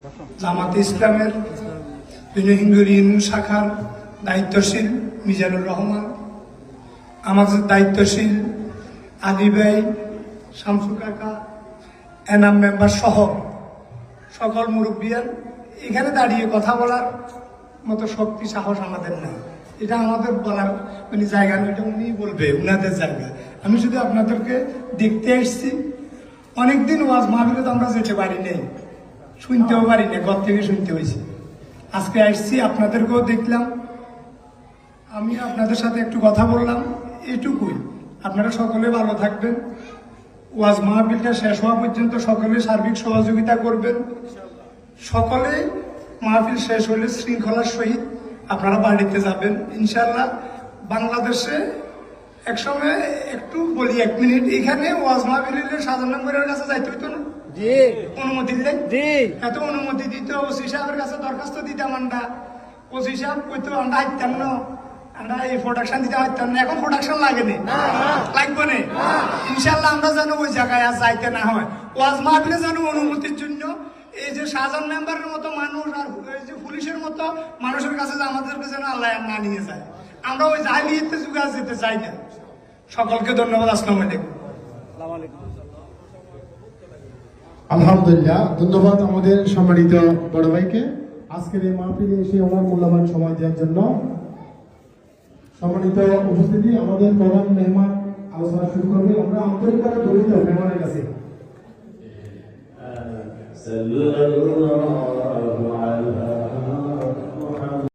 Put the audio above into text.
জামাতে ইসলামের হিন্দু ইউনিয়ন শাখার দায়িত্বশীল মিজানুর রহমান, আমাদের দায়িত্বশীল আলী ভাই, শামসু কাকা, এনাম মেম্বার সহ সকল মুরব্বিয়ান, এখানে দাঁড়িয়ে কথা বলার মতো শক্তি সাহস আমাদের নেই। এটা আমাদের বলার জায়গা নয়, এটা উনি বলবে, উনাদের জায়গা। আমি শুধু আপনাদেরকে দেখতে এসছি। অনেকদিন ওয়াজ মাহফিলে তো আমরা যেতে পারি নাই, শুনতেও পারি না, ঘর থেকে শুনতে হয়েছে। আজকে আসছি, আপনাদেরকেও দেখলাম, আমি আপনাদের সাথে একটু কথা বললাম, এটুকুই। আপনারা সকলে ভালো থাকবেন। ওয়াজ মাহফিলটা শেষ হওয়া পর্যন্ত সকলে সার্বিক সহযোগিতা করবেন। সকলে মাহফিল শেষ হলে শৃঙ্খলার সহিত আপনারা বাড়িতে যাবেন ইনশাল্লাহ। বাংলাদেশে একসময় একটু বলি, 1 মিনিট, এখানে ওয়াজ মাহফিলের সাধারণ মেম্বারের কাছে যাইতে হইতো না, অনুমতি দিলে এত অনুমতি দিত, ওসি সাহেবের কাছে দরখাস্ত দিতাম আমরা, ওসি সাহেব কইতো আমরা আইতাম না, আমরা এই প্রোডাকশন দিতে পারতাম না। এখন প্রোডাকশন লাগেনি, লাগবে না ইনশাল্লাহ। আমরা যেন ওই জায়গায় আর যাইতে না হয়। ওয়াজ মাহফিলে যেন অনুমতির জন্য এই যে সাধারণ মেম্বারের মতো মানুষ আর এই যে পুলিশের মতো মানুষের কাছে আমাদেরকে যেন আল্লাহ না নিয়ে যায়, আমরা ওই জাহিলিয়াতে যুগে যেতে চাই না। সকলকে ধন্যবাদ। আসসালামু আলাইকুম। আলহামদুলিল্লাহ, ধন্যবাদ আমাদের সম্মানিত বড় ভাইকে আজকের এই মাহফিলে এসে ওনার মূল্যবান সময় দেওয়ার জন্য। সম্মানিত উপস্থিতি, আমাদের প্রধান মেহমান আলোচনা শুরু করবে। আমরা আন্তরিকভাবে দলিত মেহমানের কাছে। صلى الله على